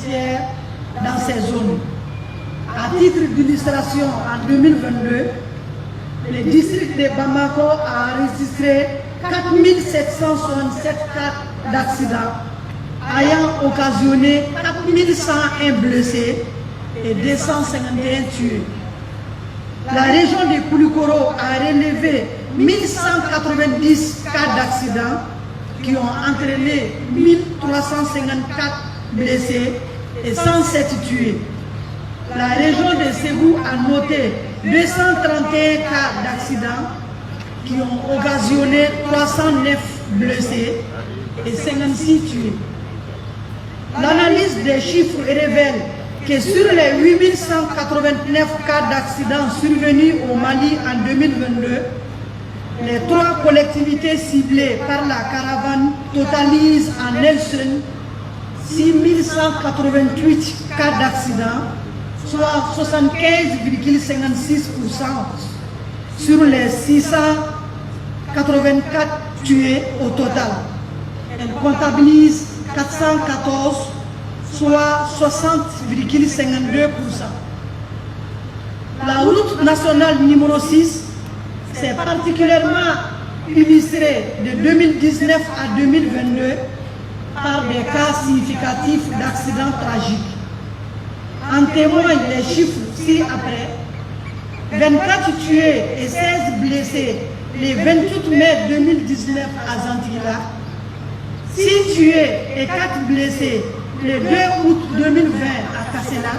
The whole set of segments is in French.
routière dans ces zones. À titre d'illustration, en 2022, le district de Bamako a enregistré 4767 cas d'accidents, ayant occasionné 4101 blessés et 251 tués. La région de Koulikoro a relevé 1190 cas d'accidents qui ont entraîné 1354 blessés et 107 tués. La région de Ségou a noté 231 cas d'accidents qui ont occasionné 309 blessés et 56 tués. L'analyse des chiffres révèle que sur les 8189 cas d'accidents survenus au Mali en 2022, les 3 collectivités ciblées par la caravane totalisent en elles seules 6188 cas d'accidents, soit 75,56% sur les 684 tués au total. Elle comptabilise 414, soit 60,52%. La route nationale numéro 6 s'est particulièrement illustrée de 2019 à 2022 par des cas significatifs d'accidents tragiques. En témoignent les chiffres ci-après: 24 tués et 16 blessés le 28 mai 2019 à Zantila, 6 tués et 4 blessés le 2 août 2020 à Kassela,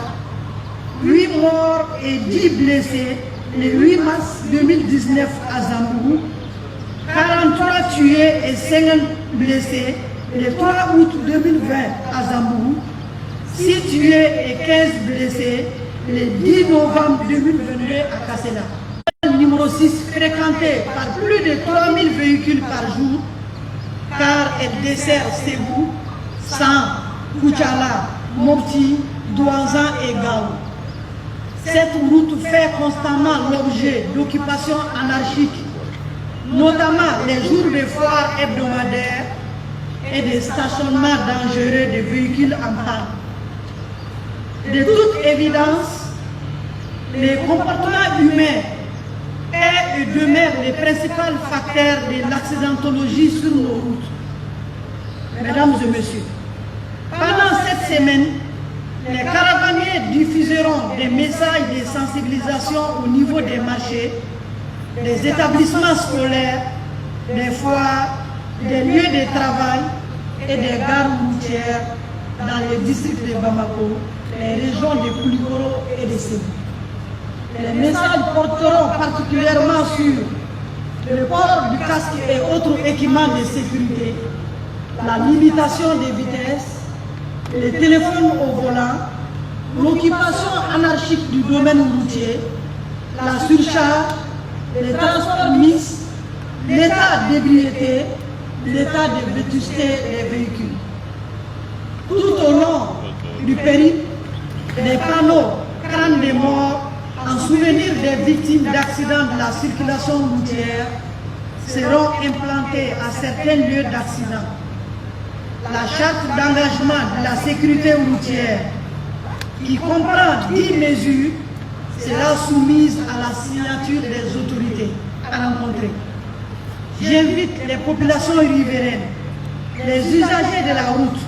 8 morts et 10 blessés le 8 mars 2019 à Zambourou, 43 tués et 50 blessés le 3 août 2020 à Zambourou, 6 tués et 15 blessés le 10 novembre 2022 à Kassela. Le numéro 6 fréquenté par plus de 3000 véhicules par jour, car elle dessert Ségou, San, Koutchala, Mopti, Douanzan et Gao. Cette route fait constamment l'objet d'occupations anarchiques, notamment les jours de foire hebdomadaires et des stationnements dangereux de véhicules en panne. De toute évidence, les comportements humains est et demeure le principal facteur de l'accidentologie sur nos routes. Mesdames et messieurs, pendant cette semaine, les caravaniers diffuseront des messages de sensibilisation au niveau des marchés, des établissements scolaires, des foires, des lieux de travail et des gares routières dans les districts de Bamako, les régions de Koulikoro et de Ségou. Les messages porteront particulièrement sur le port du casque et autres équipements de sécurité, la limitation des vitesses, les téléphones au volant, l'occupation anarchique du domaine routier, la surcharge, les transports mixtes, l'état d'ébriété, l'état de vétusté des véhicules. Tout au long du périple, des panneaux crânes des morts en souvenir des victimes d'accidents de la circulation routière seront implantés à certains lieux d'accident. La charte d'engagement de la sécurité routière, qui comprend 10 mesures, sera soumise à la signature des autorités à rencontrer. J'invite les populations riveraines, les usagers de la route,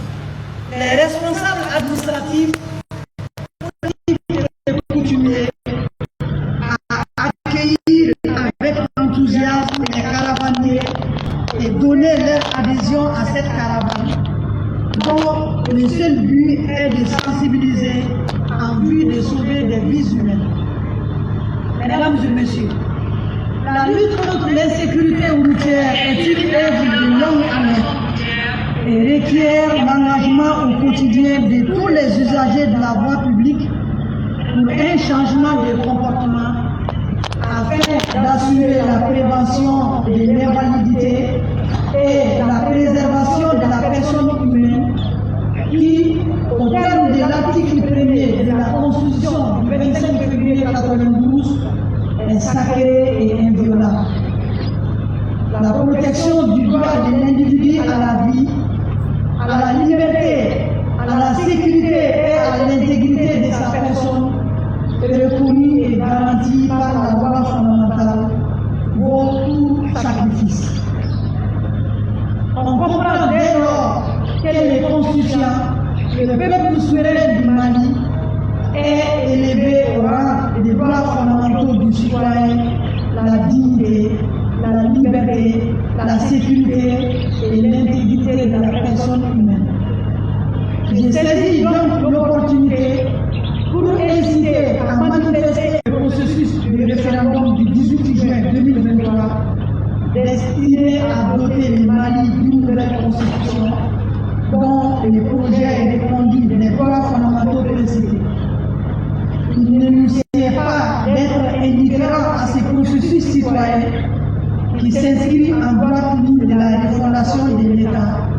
les responsables administratifs à accueillir avec enthousiasme les caravaniers et donner leur adhésion à cette caravane, dont le seul but est de sensibiliser en vue de sauver des vies humaines. Mesdames et messieurs, la lutte contre l'insécurité routière est une œuvre de longue haleine et requiert l'engagement au quotidien de tous les usagers de la voie publique pour un changement de comportement afin d'assurer la prévention de l'invalidité et la préservation de la personne humaine qui, au terme de l'article 1er de la Constitution du 25 février 1992, est sacrée et inviolable. La protection du droit de l'individu à la vie, à la liberté, à la sécurité et personnes reconnus et garantis par la loi fondamentale vaut tout sacrifice. On comprend dès lors qu'elle est constituant que le peuple souverain du Mali est élevé au rang des droits fondamentaux du citoyen, la dignité, la liberté, la sécurité et l'intégrité de la personne humaine. J'ai saisi donc l'opportunité pour inciter à manifester le processus du référendum du 18 juin 2023 destiné à doter le Mali d'une nouvelle constitution dont les projets et les conduits des droits fondamentaux précités. Il ne nous sert pas d'être indifférents à ces processus citoyens qui s'inscrivent en droite ligne de la refondation de l'État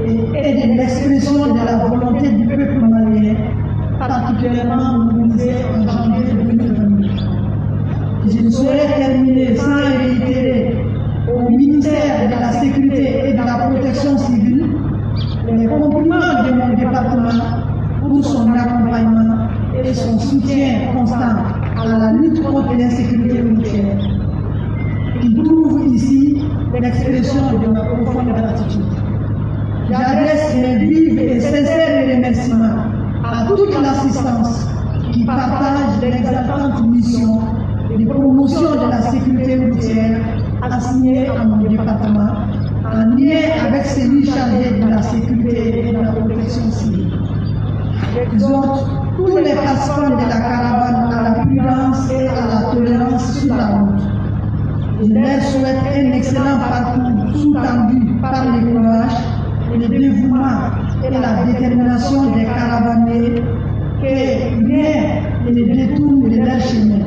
et de l'expression de la volonté du peuple malien, particulièrement mobilisé en janvier 2022. Je ne saurais terminer sans réitérer au ministère de la Sécurité et de la Protection civile les compliments de mon département pour son accompagnement et son soutien constant à la lutte contre l'insécurité routière. Il trouve ici l'expression de ma profonde gratitude. J'adresse mes vifs et sincères remerciements à toute l'assistance qui partage l'exaltante mission de promotion de la sécurité routière assignée à mon département, en lien avec celui chargé de la sécurité et de la protection civile. J'exhorte tous les participants de la caravane à la prudence et à la tolérance sur la route. Je leur souhaite un excellent parcours sous-tendu par le courage, le dévouement et la détermination des caravaniers, que rien ne les détourne de leur chemin.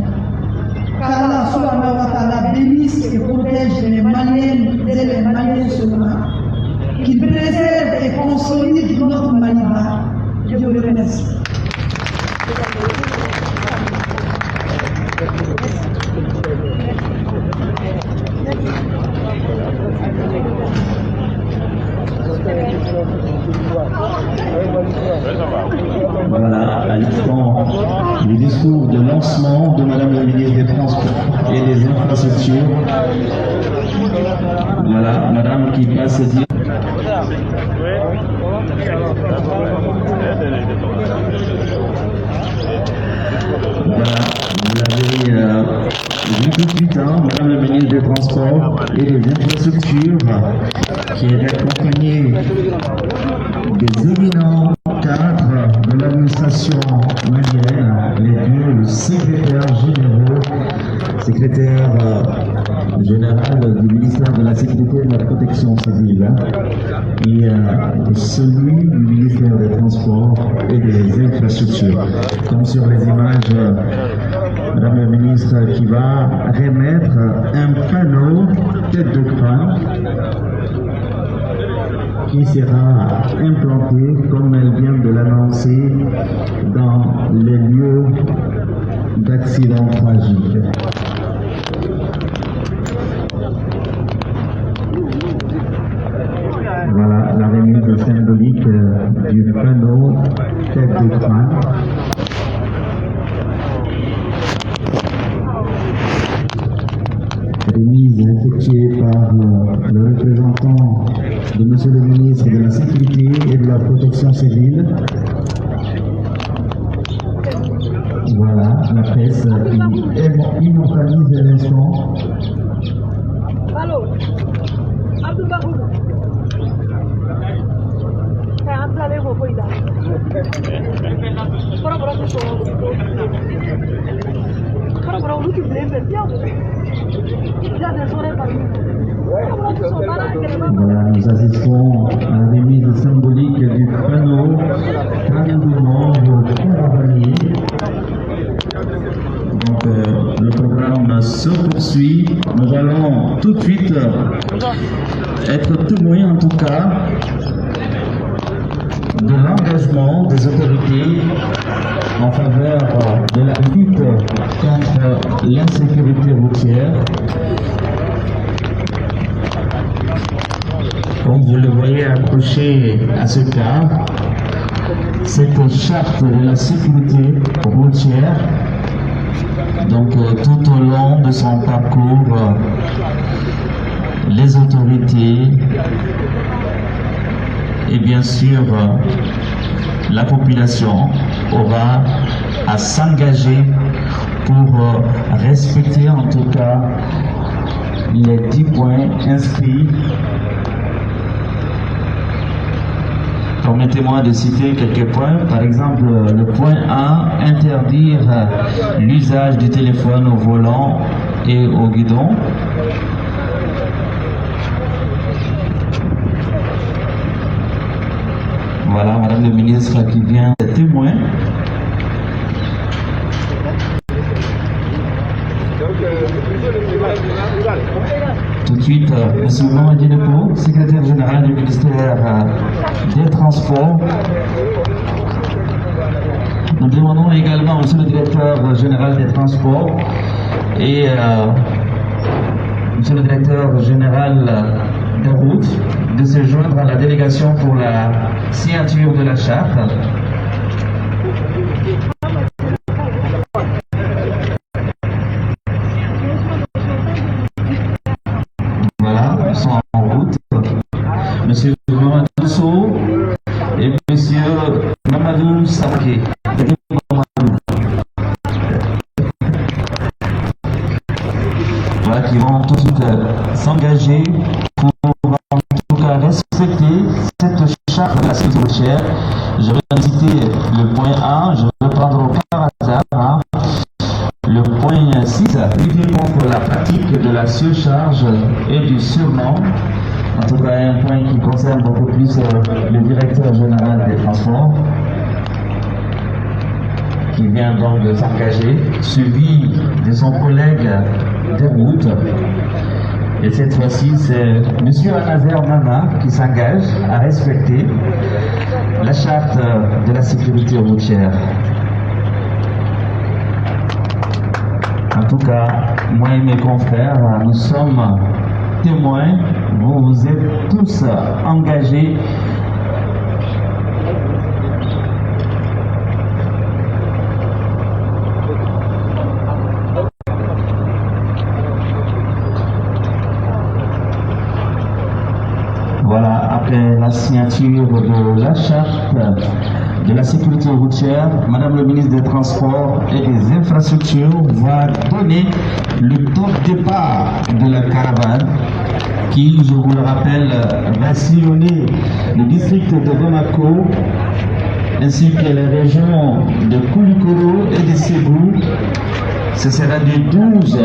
Qu'Allah subhanahu wa ta'ala bénisse et protège les Maliens et les Maliens seulement, qu'il préserve et consolide notre Maliba. Je vous remercie. Voilà, à l'instant, le discours de lancement de Madame la ministre des Transports et des Infrastructures. Voilà, Madame qui passe dire. Voilà, vous avez vu tout de suite, Madame la ministre des Transports et des Infrastructures, qui est accompagnée des éminents cadres de l'administration malienne, les deux secrétaires généraux, secrétaire général du ministère de la Sécurité et de la Protection civile, et celui du ministère des Transports et des Infrastructures. Comme sur les images, Madame la ministre qui va remettre un panneau tête de crâne qui sera implanté, comme elle vient de l'annoncer, dans les lieux d'accidents tragiques. Voilà la remise symbolique du panneau tête de crâne. Remise effectuée par le représentant de Monsieur le ministre de la Sécurité et de la Protection civile. Voilà, la presse qui immortalise l'instant. Voilà, nous assistons à la remise symbolique du panneau Tradument au caravanier. Donc le programme se poursuit. Nous allons tout de suite être témoins en tout cas de l'engagement des autorités en faveur de la lutte contre l'insécurité routière. Comme vous le voyez accroché à ce cadre, cette charte de la sécurité routière. Donc tout au long de son parcours, les autorités et bien sûr la population aura à s'engager pour respecter en tout cas les 10 points inscrits. Permettez-moi de citer quelques points. Par exemple, le point A, interdire l'usage du téléphone au volant et au guidon. Voilà, Madame le ministre qui vient témoin. Tout de suite, M. Mamadi Nepo, secrétaire général du ministère des Transports. Nous demandons également au le directeur général des Transports et M. le directeur général des routes de se joindre à la délégation pour la signature de la charte. Voilà, ils sont en route. Monsieur Mamadou Sow et Monsieur Mamadou Sarké. Voilà, qui vont tout de suite s'engager pour en tout cas respecter cette charte de la sécurité routière. Je vais citer le point A, je vais prendre par hasard le point 6, lutter contre la pratique de la surcharge et du surnombre. En tout cas, un point qui concerne beaucoup plus le directeur général des transports, qui vient donc de s'engager, suivi de son collègue des routes. Et cette fois-ci, c'est M. Anazer Mama qui s'engage à respecter la charte de la sécurité routière. En tout cas, moi et mes confrères, nous sommes témoins, vous êtes tous engagés. Voilà, après la signature de la charte de la sécurité routière, Madame le ministre des Transports et des Infrastructures va donner le top départ de la caravane qui, je vous le rappelle, va sillonner le district de Bamako ainsi que les régions de Koulikoro et de Ségou. Ce sera du 12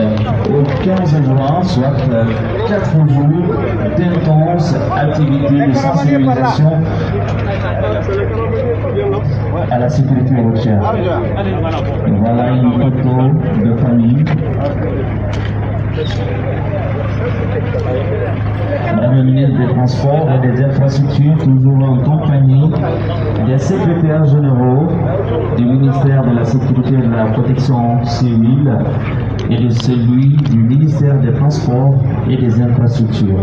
au 15 juin, soit 4 jours d'intenses activités de sensibilisation à la sécurité routière. Voilà une photo de famille. Madame le ministre des Transports et des Infrastructures, toujours en compagnie des secrétaires généraux du ministère de la Sécurité et de la Protection civile et de celui du ministère des Transports et des Infrastructures.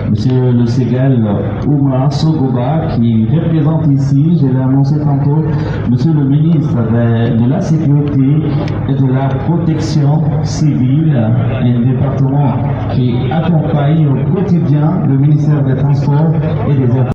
Monsieur le Ségal Oumar Sogoba, qui représente ici, je l'ai annoncé tantôt, Monsieur le ministre de la Sécurité et de la Protection civile, un département qui accompagne au quotidien le ministère des Transports et des Infrastructures.